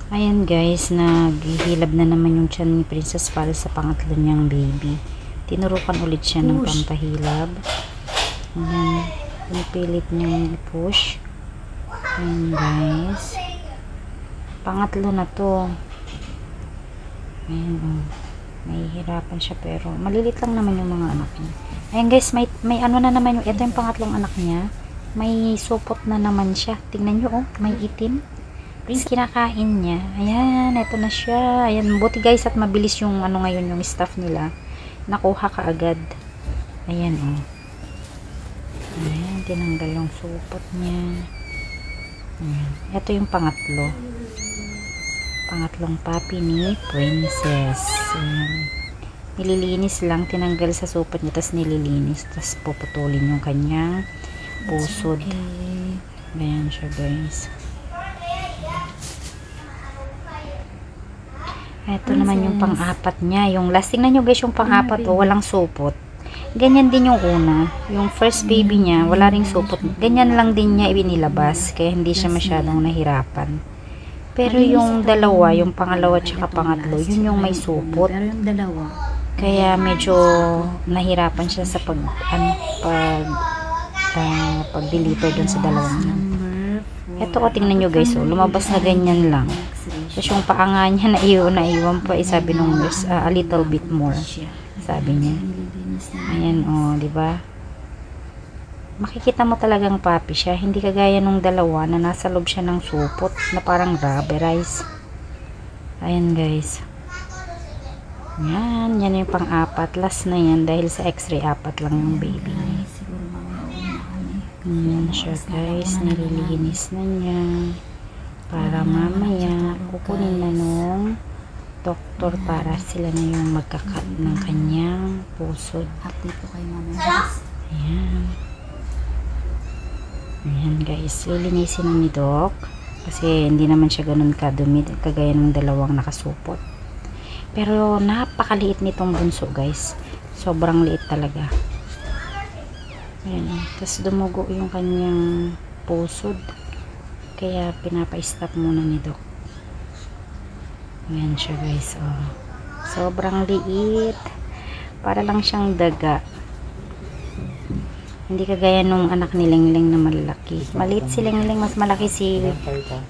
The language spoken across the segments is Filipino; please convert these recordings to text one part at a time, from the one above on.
Ayan guys, naghihilab na naman yung tiyan ni Princess para sa pangatlo niyang baby. Tinurukan ulit siya ng pampahilab. Ayan, pinipilit niyang i-push. Ayan guys. Pangatlo na to. Ayan, nahihirapan siya pero malilit lang naman yung mga anak niya. Ayan guys, may ano na naman yung, ito yung pangatlong anak niya. May supot na naman siya. Tingnan nyo, oh, may itim. Kinakain niya. Ayan, ito na siya. Ayan, buti guys at mabilis yung ano ngayon, yung staff nila. Nakuha ka agad. Ayan, oh. Ayan, tinanggal yung supot niya. Ayan. Ito yung pangatlo. Pangatlong puppy ni Princess. Ayan. Nililinis lang, tinanggal sa supot niya, tapos nililinis, tapos puputulin yung kanyang pusod. Ayan siya guys. Ito naman yung pang-apat niya. Yung last, tingnan nyo guys yung pang-apat, oh, walang supot. Ganyan din yung una. Yung first baby niya, wala ring supot. Ganyan lang din niya ibinilabas, kaya hindi siya masyadong nahirapan. Pero yung dalawa, yung pangalawa tsaka pangatlo, yun yung may supot. Pero yung dalawa, kaya medyo nahirapan siya sa pag-deliver dun sa dalawang yun. Ito, o, tingnan nyo guys, oh, lumabas na ganyan lang. Tapos yung paa nga niya naiwan pa, sabi nung nurse, a little bit more, sabi niya. Ayan, o, diba? Makikita mo talagang puppy siya, hindi kagaya nung dalawa na nasa loob siya ng supot na parang rubberized. Ayan guys. Yan yung pang-apat. Last na yan dahil sa x-ray, 4 lang yung baby. Yan siya guys, nililinis na niya para mamaya kukunin na nung doktor para sila na yung magkakat ng kanyang pusod. update ko kay mama. Ayan. Ayan guys, lilinisin na ni Doc kasi hindi naman siya ganun kadumi kagaya ng dalawang nakasupot. Pero napakaliit nitong bunso guys, sobrang liit talaga. Ayan, tapos dumugo yung kanyang pusod, kaya pinapa-stop muna ni Doc. Ayan siya guys, oh. Sobrang liit, para lang siyang daga, hindi kagaya nung anak ni Lingling na malalaki. Maliit si Lingling, mas malaki si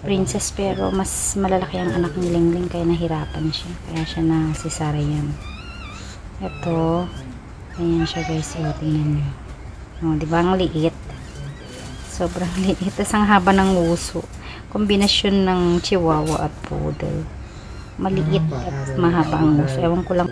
Princess, pero mas malalaki ang anak ni Lingling, kaya nahirapan siya, kaya siya na cesarean. Ito, ayan siya guys, oh, tingnan nyo. Oh, diba ang liit? Sobrang liit. Tapos ang haba ng uso. Kombinasyon ng chihuahua at poodle. Maliit at mahaba ang uso. Ewan ko lang.